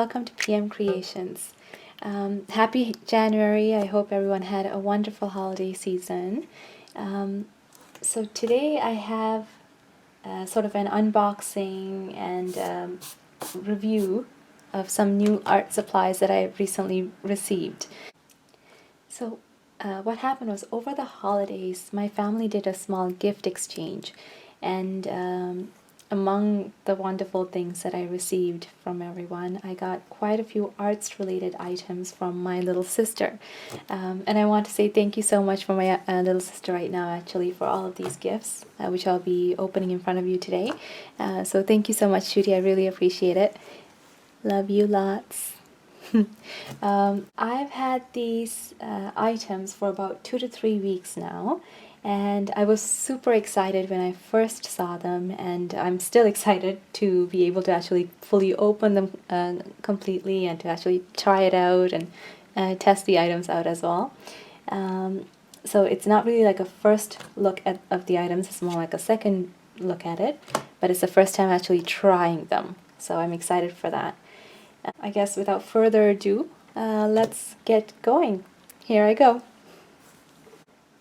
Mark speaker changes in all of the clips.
Speaker 1: welcome to PM Creations. Happy January. I hope everyone had a wonderful holiday season. So today I have sort of an unboxing and review of some new art supplies that I recently received. So what happened was, over the holidays my family did a small gift exchange, and among the wonderful things that I received from everyone, I got quite a few arts related items from my little sister. And I want to say thank you so much for my little sister right now, actually, for all of these gifts, which I'll be opening in front of you today. So thank you so much, Shruti. I really appreciate it. Love you lots. I've had these items for about 2 to 3 weeks now, and I was super excited when I first saw them, and I'm still excited to be able to actually fully open them completely and to actually try it out and test the items out as well. So it's not really like a first look of the items, it's more like a second look at it, but it's the first time actually trying them, so I'm excited for that. I guess without further ado, let's get going. Here I go.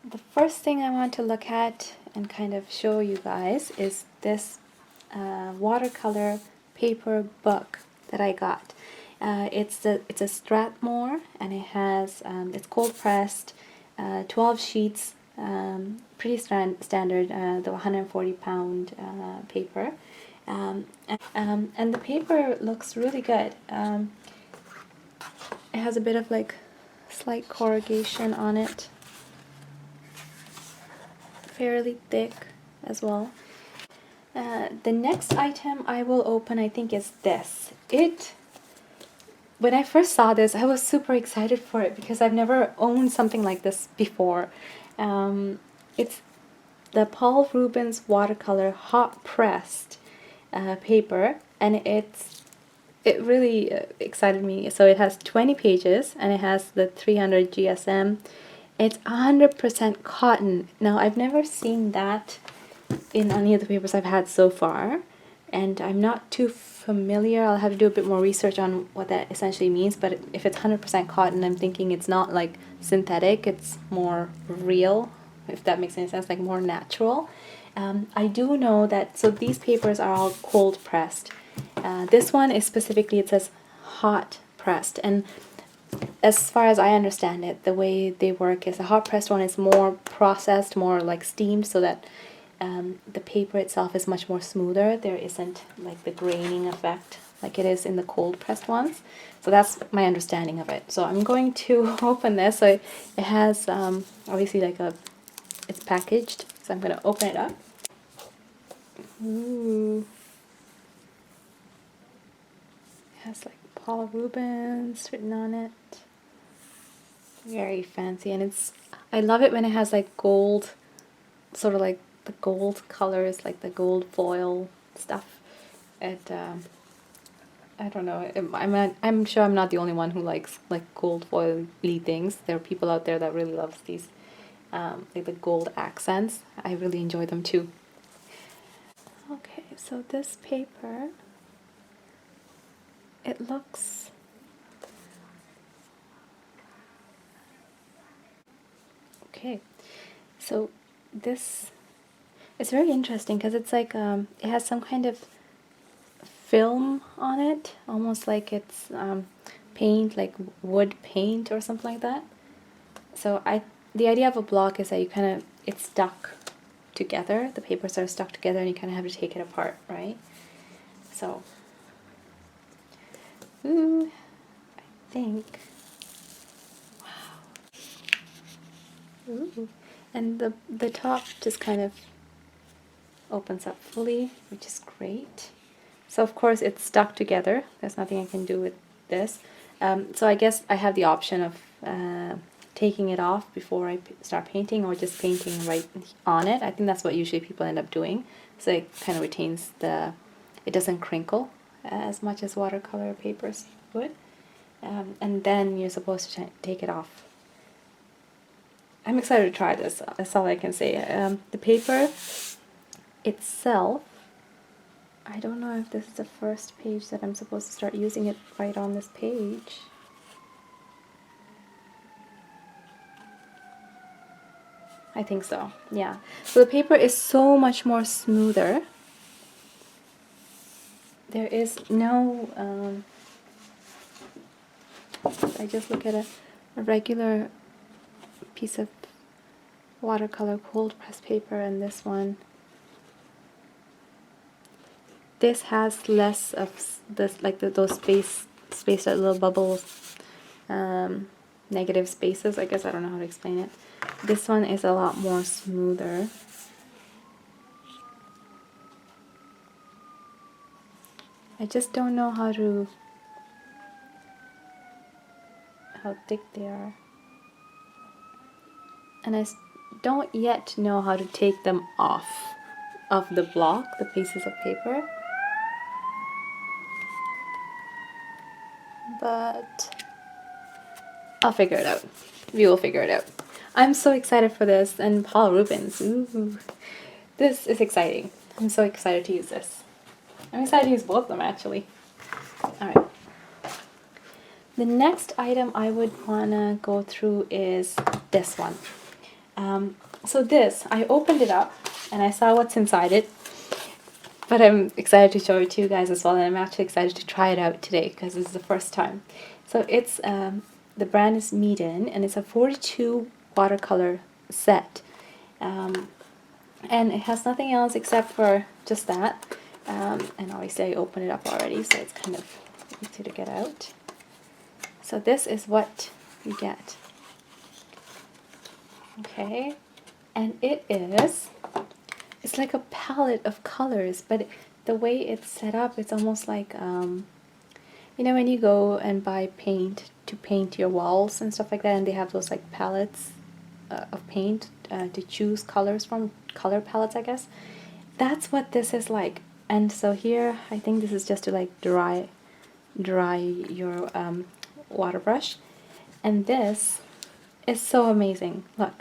Speaker 1: The first thing I want to look at and kind of show you guys is this watercolor paper book that I got. It's a Strathmore, and it has it's cold pressed, 12 sheets, pretty standard, the 140-pound paper. And the paper looks really good. It has a bit of like slight corrugation on it, fairly thick as well. The next item I will open, I think, is this. When I first saw this, I was super excited for it because I've never owned something like this before. It's the Paul Rubens watercolor hot pressed paper, and it really excited me. So it has 20 pages and it has the 300 GSM. It's 100% cotton. Now, I've never seen that in any of the papers I've had so far, and I'm not too familiar. I'll have to do a bit more research on what that essentially means, but if it's 100% cotton, I'm thinking it's not like synthetic, it's more real, if that makes any sense, like more natural. I do know that, so these papers are all cold pressed. This one is specifically, it says hot pressed, and as far as I understand it, the way they work is a hot pressed one is more processed, more like steamed, so that the paper itself is much more smoother. There isn't like the graining effect like it is in the cold pressed ones. So that's my understanding of it. So I'm going to open this. So it has obviously like it's packaged, so I'm going to open it up. Ooh. It has like Paul Rubens written on it. Very fancy, and I love it when it has like gold, sort of like the gold colors, like the gold foil stuff. I don't know, I'm sure I'm not the only one who likes like gold foily things. There are people out there that really loves these, like the gold accents. I really enjoy them too. Okay, so this paper, it looks okay. So this is very interesting because it's like it has some kind of film on it, almost like it's paint, like wood paint or something like that. So the idea of a block is that you kind of, it's stuck together, the papers are stuck together, and you kind of have to take it apart, right? So, ooh, I think, wow, ooh, and the top just kind of opens up fully, which is great. So of course it's stuck together. There's nothing I can do with this. So I guess I have the option of taking it off before I start painting, or just painting right on it. I think that's what usually people end up doing. So it kind of retains it doesn't crinkle as much as watercolor papers would. And then you're supposed to take it off. I'm excited to try this. That's all I can say. The paper itself I don't know if this is the first page that I'm supposed to start using it right on this page. I think so, yeah. So the paper is so much more smoother. There is no, I just look at a regular piece of watercolor cold press paper and this one. This has less of this, like those spaced out little bubbles, negative spaces, I guess. I don't know how to explain it. This one is a lot more smoother. I just don't know how thick they are. And I don't yet know how to take them off of the block, the pieces of paper. But I'll figure it out. We will figure it out. I'm so excited for this, and Paul Rubens. Ooh. This is exciting. I'm so excited to use this. I'm excited to use both of them actually. Alright. The next item I would wanna go through is this one. So this, I opened it up and I saw what's inside it. But I'm excited to show it to you guys as well, and I'm actually excited to try it out today because this is the first time. So it's, the brand is Meeden, and it's a 42 watercolor set. And it has nothing else except for just that. And obviously I opened it up already, so it's kind of easy to get out. So this is what you get. Okay, and it's like a palette of colors, but the way it's set up, it's almost like, you know when you go and buy paint to paint your walls and stuff like that, and they have those like palettes of paint to choose colors from, color palettes I guess. That's what this is like. And so here, I think this is just to like dry your water brush. And this is so amazing. Look.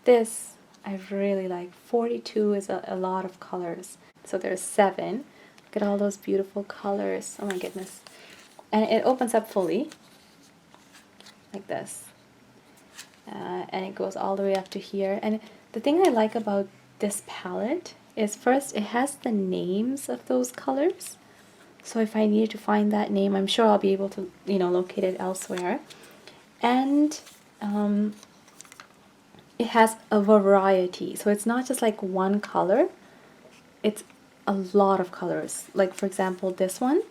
Speaker 1: This I really like. 42 is a lot of colors. So there's 7. Look at all those beautiful colors. Oh my goodness. And it opens up fully. Like this. And it goes all the way up to here. And the thing I like about this palette is, first, it has the names of those colors. So if I need to find that name, I'm sure I'll be able to, you know, locate it elsewhere. And it has a variety. So it's not just like one color. It's a lot of colors. Like for example, this one.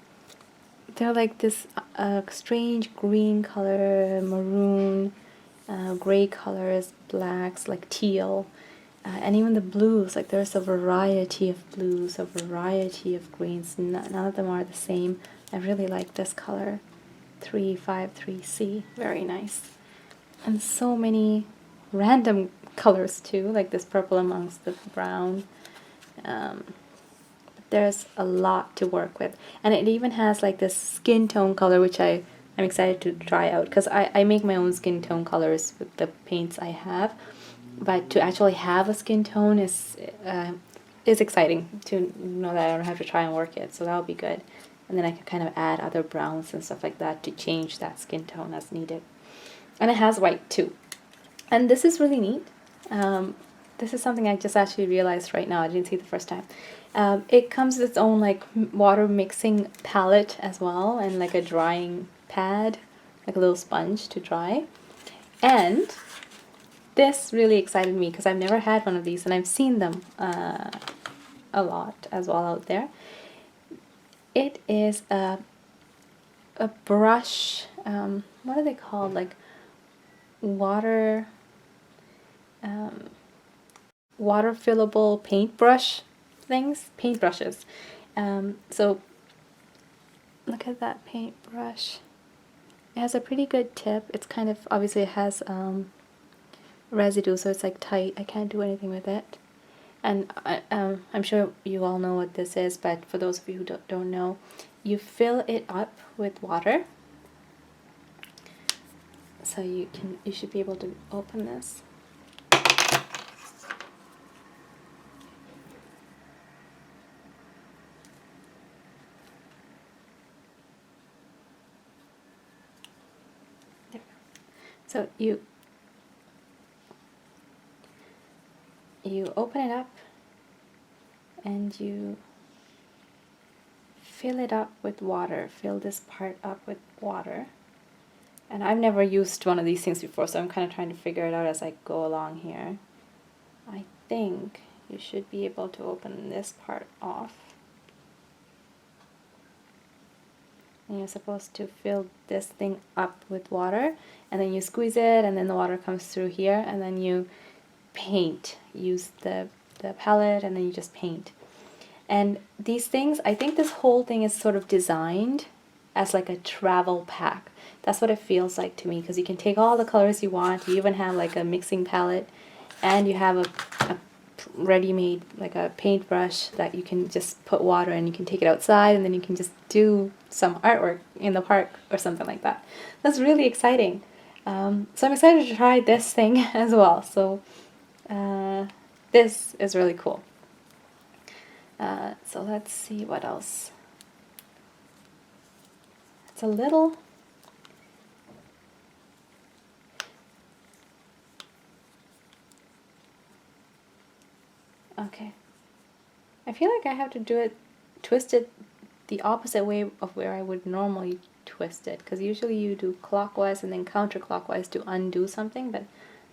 Speaker 1: They're like this strange green color, maroon, gray colors, blacks, like teal, and even the blues. Like there's a variety of blues, a variety of greens. None of them are the same. I really like this color, 353C, very nice. And so many random colors too, like this purple amongst the brown. There's a lot to work with, and it even has like this skin tone color, which I'm excited to try out, because I make my own skin tone colors with the paints I have, but to actually have a skin tone is exciting, to know that I don't have to try and work it, so that'll be good. And then I can kind of add other browns and stuff like that to change that skin tone as needed. And it has white too, and this is really neat. This is something I just actually realized right now. I didn't see it the first time. It comes with its own like water mixing palette as well, and like a drying pad, like a little sponge to dry. And this really excited me because I've never had one of these, and I've seen them a lot as well out there. It is a brush, what are they called, like water fillable paintbrush things, paintbrushes. So look at that paintbrush. It has a pretty good tip. It's kind of, obviously it has residue, so it's like tight. I can't do anything with it. And I'm sure you all know what this is, but for those of you who don't know, you fill it up with water. So you should be able to open this. So you open it up and you fill it up with water. Fill this part up with water. And I've never used one of these things before, so I'm kind of trying to figure it out as I go along here. I think you should be able to open this part off. And you're supposed to fill this thing up with water, and then you squeeze it, and then the water comes through here, and then you paint. Use the palette, and then you just paint. And these things, I think this whole thing is sort of designed as like a travel pack. That's what it feels like to me, because you can take all the colors you want. You even have like a mixing palette, and you have a ready-made like a paintbrush that you can just put water in. You can take it outside, and then you can just do some artwork in the park or something like that. That's really exciting. So I'm excited to try this thing as well. So this is really cool. So let's see what else. It's a little... Okay. I feel like I have to do it, twist it the opposite way of where I would normally twist it, because usually you do clockwise and then counterclockwise to undo something, but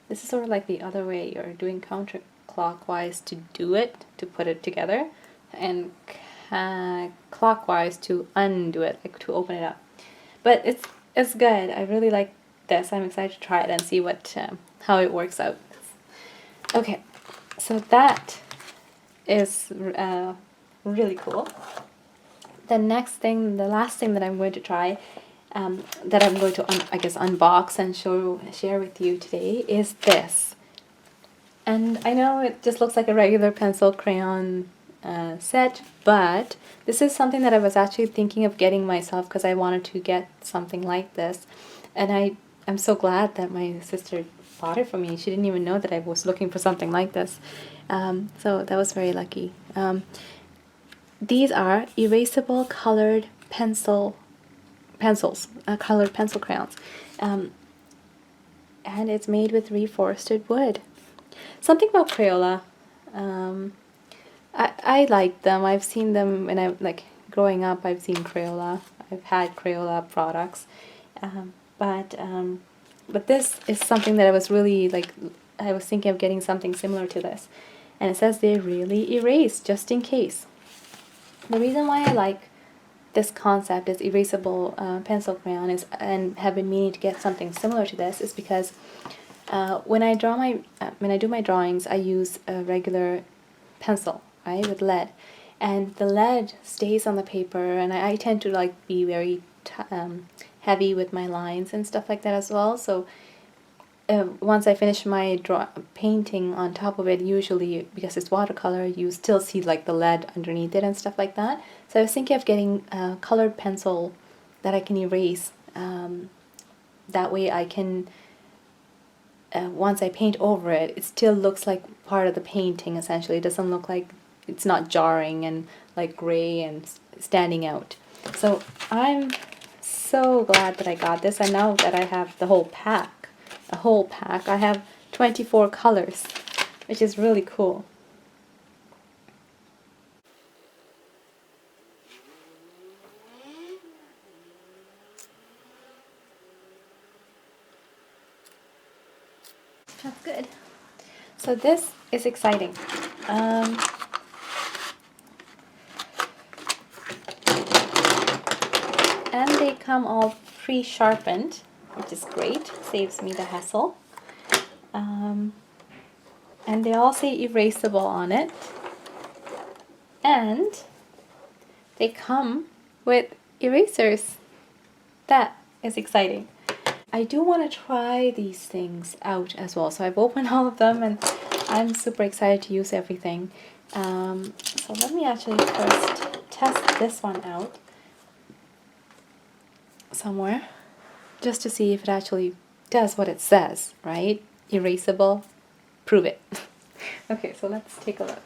Speaker 1: this is sort of like the other way. You're doing counterclockwise to do it, to put it together, and clockwise to undo it, like to open it up. But it's good. I really like this. I'm excited to try it and see what how it works out. Okay, so that is really cool. The next thing, the last thing that I'm going to try, that I'm going to I guess unbox and share with you today is this. And I know it just looks like a regular pencil crayon set, but this is something that I was actually thinking of getting myself because I wanted to get something like this, and I'm so glad that my sister bought it for me. She didn't even know that I was looking for something like this. So that was very lucky. These are erasable colored pencils, colored pencil crayons. And it's made with reforested wood. Something about Crayola. I like them. I've seen them when I growing up. I've seen Crayola. I've had Crayola products. But this is something that I was really I was thinking of getting something similar to this. And it says they really erase, just in case. The reason why I like this concept is erasable pencil crayon and have been meaning to get something similar to this is because when I do my drawings, I use a regular pencil, right, with lead, and the lead stays on the paper, and I tend to be very heavy with my lines and stuff like that as well. So once I finish my painting on top of it, usually because it's watercolor, you still see the lead underneath it and stuff like that. So I was thinking of getting a colored pencil that I can erase. That way I can, once I paint over it, it still looks like part of the painting essentially. It doesn't look like, it's not jarring and gray and standing out. So I'm so glad that I got this, and now that I have the whole pack, I have 24 colors, which is really cool. That's good. So this is exciting. And they come all pre-sharpened, which is great, saves me the hassle. And they all say erasable on it. And they come with erasers. That is exciting. I do want to try these things out as well. So I've opened all of them and I'm super excited to use everything. So let me actually first test this one out somewhere, just to see if it actually does what it says, right? Erasable, prove it. Okay, so let's take a look.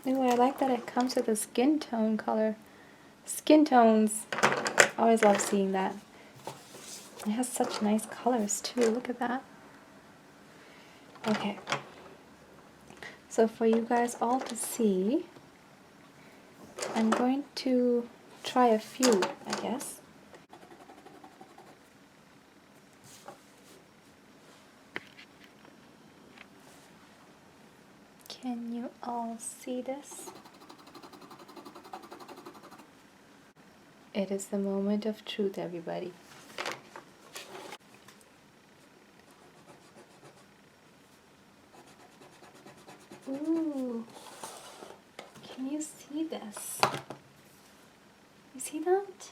Speaker 1: Ooh, I like that it comes with a skin tone color. Skin tones. I always love seeing that. It has such nice colors too. Look at that. Okay. So for you guys all to see, I'm going to try a few, I guess. Can you all see this? It is the moment of truth, everybody. Ooh, can you see this? You see that?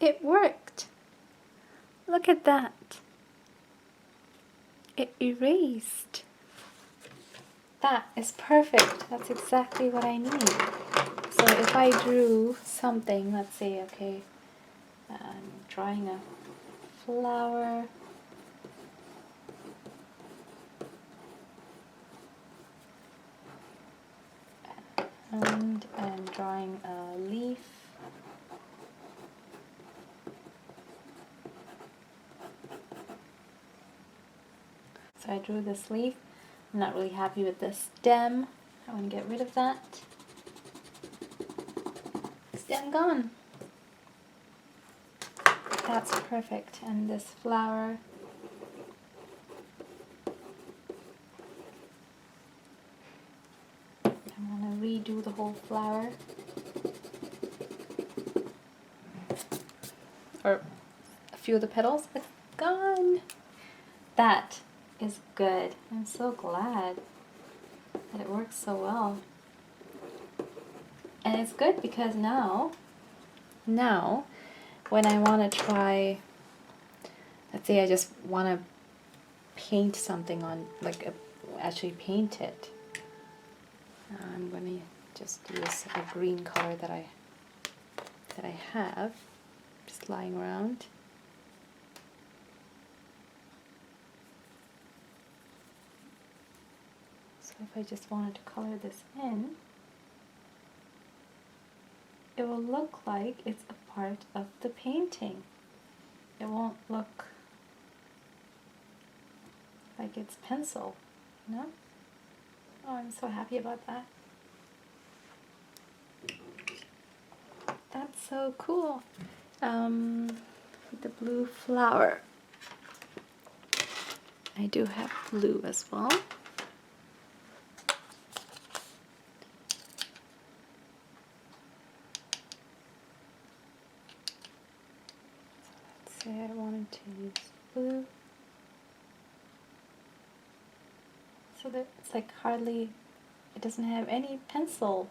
Speaker 1: It worked. Look at that. It erased. That is perfect. That's exactly what I need. So if I drew something, let's say, okay, I'm drawing a flower. And I'm drawing a leaf. So I drew this leaf. I'm not really happy with this stem. I want to get rid of that. Stem gone. That's perfect. And this flower. I'm going to redo the whole flower. Or a few of the petals. It's gone. That is good. I'm so glad that it works so well. And it's good because now when I want to try, let's say I just want to paint something on, like actually paint it. I'm going to just use a green color that I have just lying around. So if I just wanted to color this in, it will look like it's a part of the painting. It won't look like it's pencil, you know? Oh, I'm so happy about that. That's so cool. The blue flower. I do have blue as well. So let's say I wanted to use blue. So that it's like hardly, it doesn't have any pencil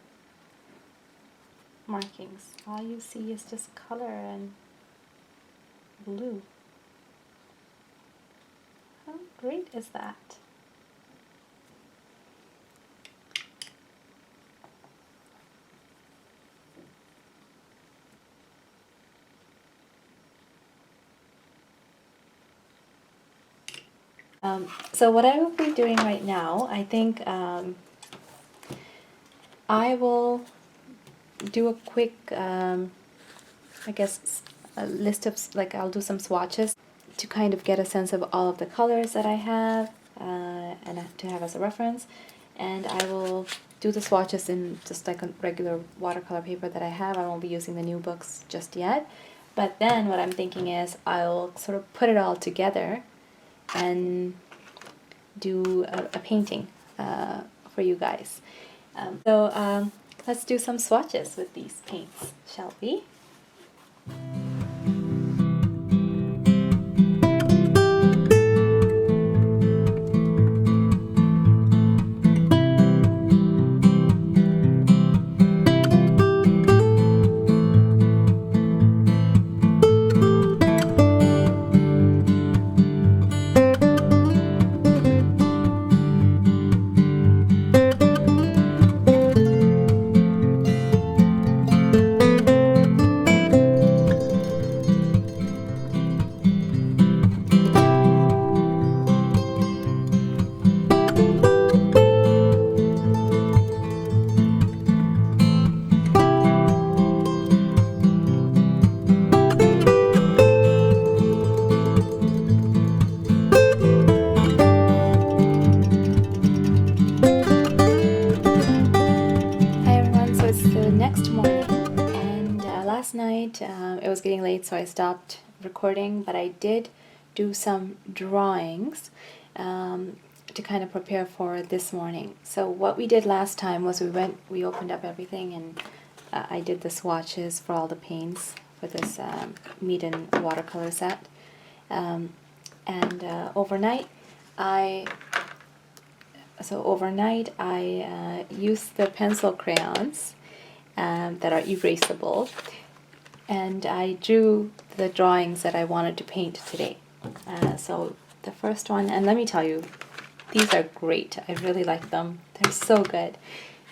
Speaker 1: markings. All you see is just color and blue. How great is that? So what I will be doing right now, I think I will do a quick, I guess, a list of, like, I'll do some swatches to kind of get a sense of all of the colors that I have and to have as a reference. And I will do the swatches in just like a regular watercolor paper that I have. I won't be using the new books just yet. But then what I'm thinking is I'll sort of put it all together and do a painting for you guys. So let's do some swatches with these paints, shall we? night. It was getting late, so I stopped recording, but I did do some drawings to kind of prepare for this morning. So what we did last time was we opened up everything, and I did the swatches for all the paints for this Meeden watercolor set. Overnight I used the pencil crayons that are erasable, and I drew the drawings that I wanted to paint today. So the first one, and let me tell you, these are great. I really like them. They're so good.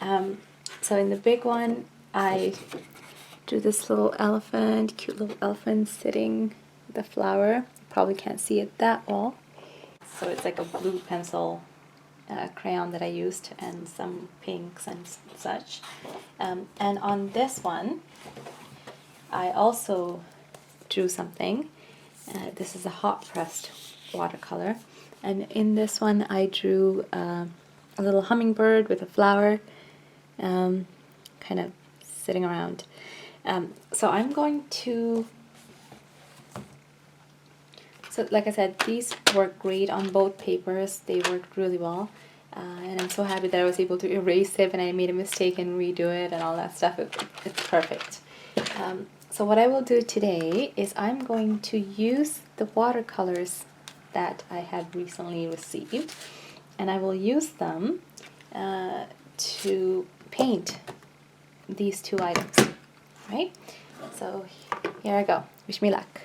Speaker 1: So in the big one, I drew this little elephant, cute little elephant sitting with a flower. You probably can't see it that well. So it's like a blue pencil crayon that I used, and some pinks and such. And on this one, I also drew something. This is a hot pressed watercolor, and in this one I drew a little hummingbird with a flower kind of sitting around. So I'm going to, so like I said, these work great on both papers. They worked really well, and I'm so happy that I was able to erase it and I made a mistake and redo it and all that stuff. It's perfect. So what I will do today is I'm going to use the watercolors that I have recently received, and I will use them to paint these two items, right? So here I go. Wish me luck.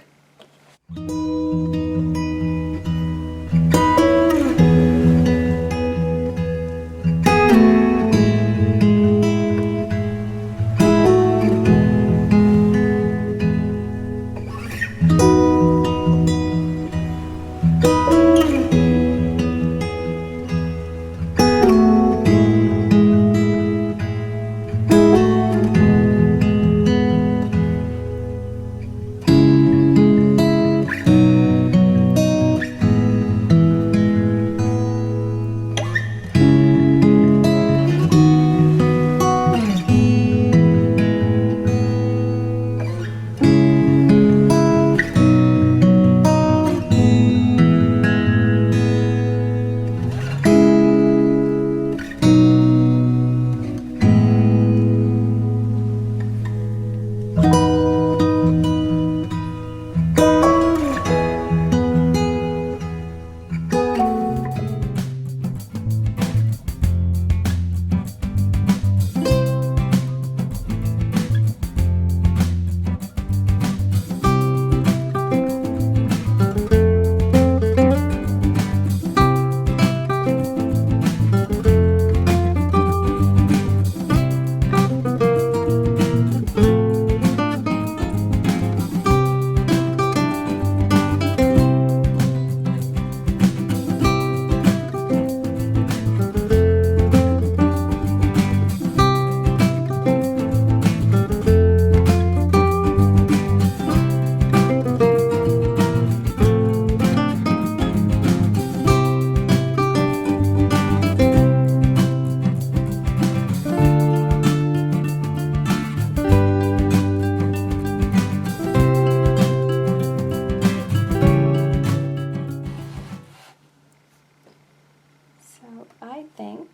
Speaker 1: I think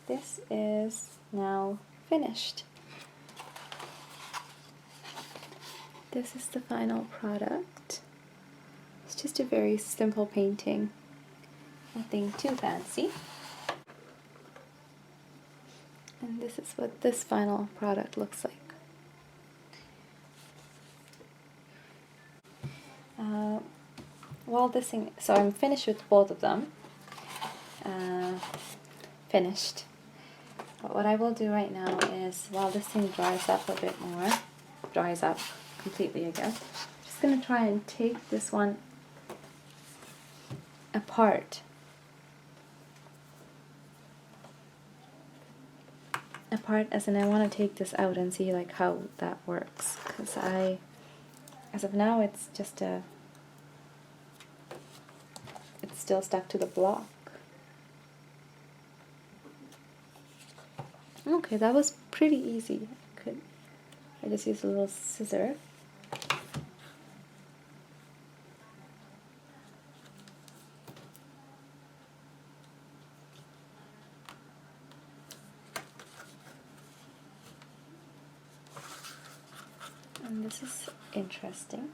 Speaker 1: this is now finished. This is the final product. It's just a very simple painting, nothing too fancy. And this is what this final product looks like. So I'm finished with both of them. Finished. But what I will do right now is, while this thing dries up a bit more, dries up completely, I guess, I'm just going to try and take this one apart. As in, I want to take this out and see like how that works, because as of now, it's just it's still stuck to the block. Okay, that was pretty easy. I could I just use a little scissor. And this is interesting.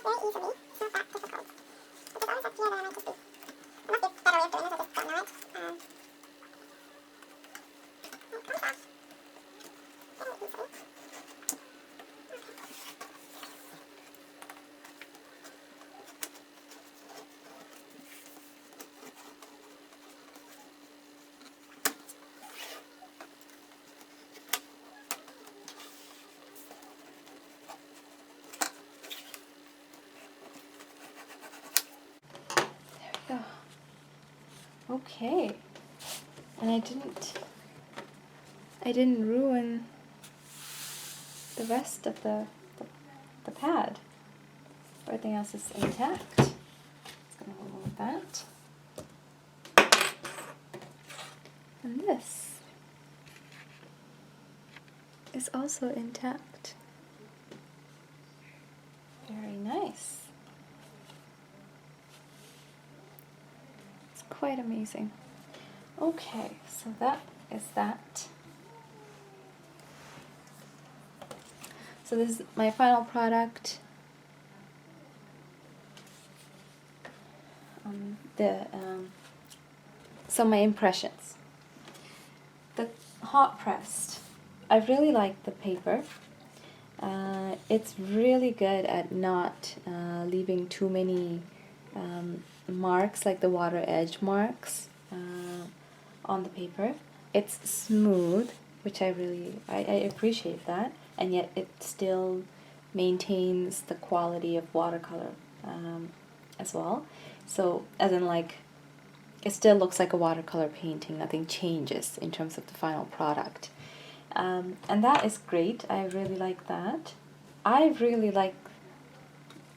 Speaker 2: Very easily. It's not that difficult. But there's always a fear that I might just be. There must be a better way of doing this. I just don't know it. It comes off very easily.
Speaker 1: Okay, and I didn't ruin the rest of the pad. Everything else is intact. Just gonna remove that. And this is also intact. Very nice. Quite amazing. Okay, so that is that. So this is my final product. So my impressions. The hot pressed. I really like the paper. It's really good at not leaving too many marks, like the water edge marks on the paper. It's smooth, which I appreciate that, and yet it still maintains the quality of watercolor as well. So as in, like, it still looks like a watercolor painting. Nothing changes in terms of the final product, and that is great. I really like that. I really like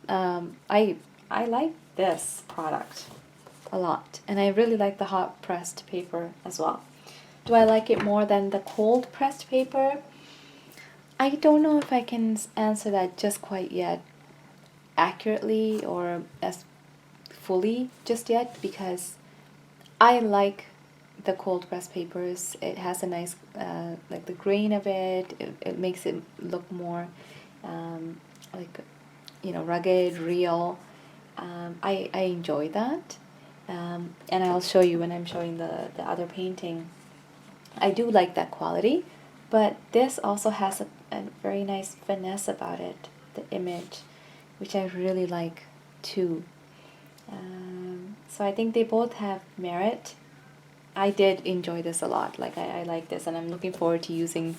Speaker 1: I like this product a lot, and I really like the hot pressed paper as well. Do I like it more than the cold pressed paper? I don't know if I can answer that just quite yet accurately or as fully just yet, because I like the cold pressed papers. It has a nice like the grain of it. It makes it look more like, you know, rugged, real. I enjoy that, and I'll show you when I'm showing the other painting. I do like that quality, but this also has a very nice finesse about it, the image, which I really like too. So I think they both have merit. I did enjoy this a lot. Like, I like this, and I'm looking forward to using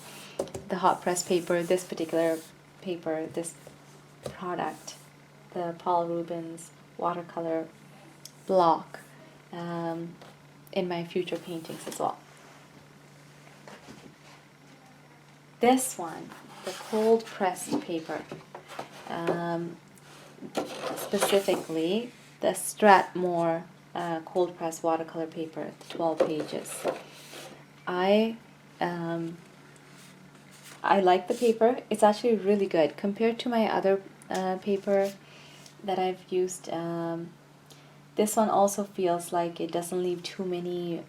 Speaker 1: the hot press paper, this particular paper, this product, the Paul Rubens watercolor block, in my future paintings as well. This one, the cold pressed paper, specifically the Strathmore cold pressed watercolor paper, 12 pages. I like the paper. It's actually really good compared to my other paper that I've used. This one also feels like it doesn't leave too many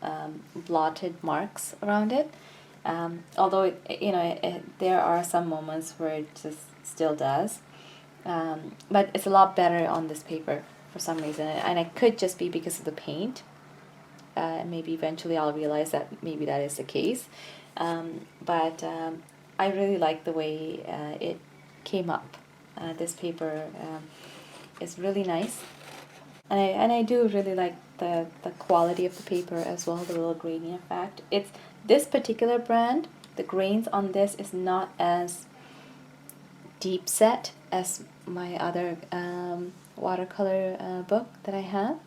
Speaker 1: blotted marks around it. Although there are some moments where it just still does, but it's a lot better on this paper for some reason, and it could just be because of the paint. Maybe eventually I'll realize that maybe that is the case, but I really like the way it came up. This paper is really nice, and I do really like the quality of the paper as well, the little grainy effect. It's this particular brand, the grains on this is not as deep set as my other watercolor book that I have.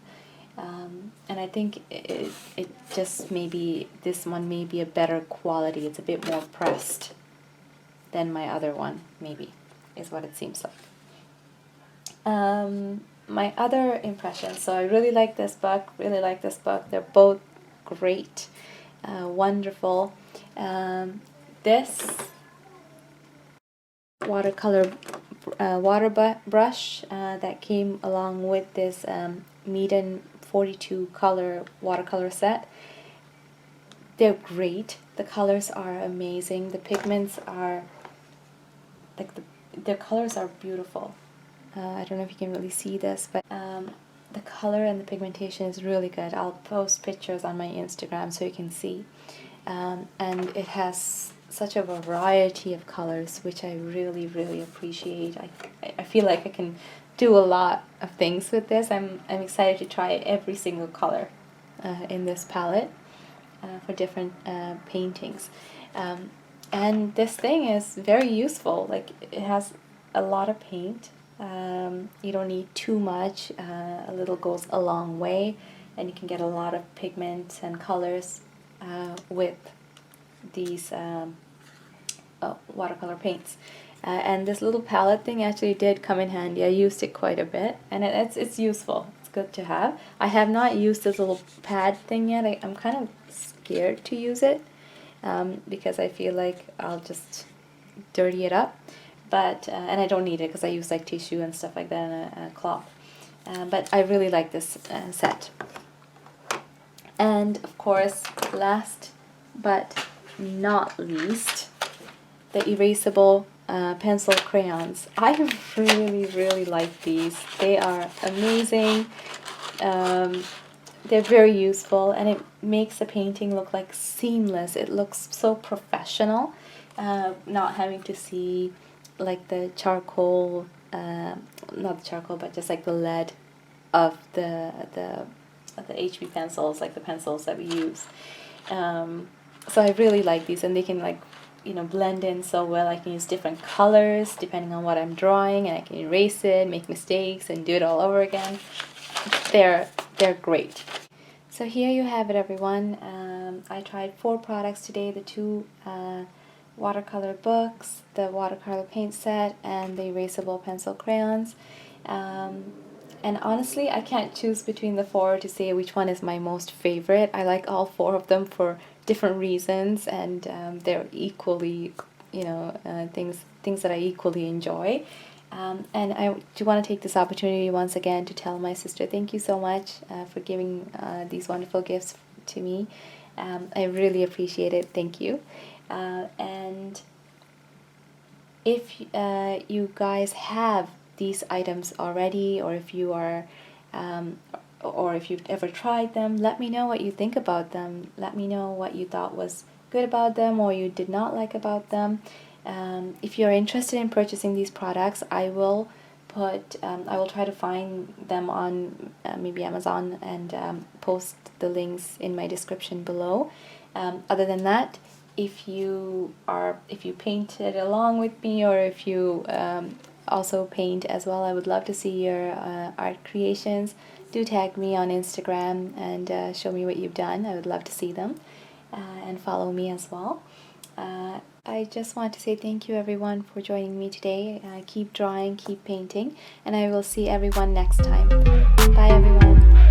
Speaker 1: And I think it just maybe, this one may be a better quality. It's a bit more pressed than my other one, maybe, is what it seems like. My other impressions, so I really like this book, They're both great, wonderful. This watercolor brush that came along with this Meeden 42 color watercolor set, they're great. The colors are amazing. The pigments are like their colors are beautiful. I don't know if you can really see this, but the color and the pigmentation is really good. I'll post pictures on my Instagram so you can see. And it has such a variety of colors, which I really, really appreciate. I feel like I can do a lot of things with this. I'm excited to try every single color in this palette for different paintings. And this thing is very useful. Like, it has a lot of paint. You don't need too much. A little goes a long way, and you can get a lot of pigments and colors with these watercolor paints. And this little palette thing actually did come in handy. I used it quite a bit, and it's useful. It's good to have. I have not used this little pad thing yet. I'm kind of scared to use it because I feel like I'll just dirty it up. But and I don't need it because I use like tissue and stuff like that and a cloth. But I really like this set. And of course, last but not least, the erasable pencil crayons. I really, really like these. They are amazing. They're very useful, and it makes the painting look like seamless. It looks so professional, not having to see like the charcoal, not the charcoal, but just like the lead of the HB pencils, like the pencils that we use. So I really like these, and they can, like, you know, blend in so well. I can use different colors depending on what I'm drawing, and I can erase it, make mistakes, and do it all over again. They're great. So here you have it, everyone. I tried 4 products today, the 2 watercolor books, the watercolor paint set, and the erasable pencil crayons. And honestly, I can't choose between the 4 to say which one is my most favorite. I like all 4 of them for different reasons, and they're equally, you know, things that I equally enjoy. And I do want to take this opportunity once again to tell my sister thank you so much for giving these wonderful gifts to me. I really appreciate it. Thank you. And if you guys have these items already, or if you are or if you've ever tried them, let me know what you think about them. Let me know what you thought was good about them or you did not like about them. If you're interested in purchasing these products, I will try to find them on maybe Amazon and post the links in my description below. Other than that, if you painted along with me, or if you also paint as well, I would love to see your art creations. Do tag me on Instagram and show me what you've done. I would love to see them, and follow me as well. I just want to say thank you, everyone, for joining me today. Keep drawing, keep painting, and I will see everyone next time. Bye, everyone.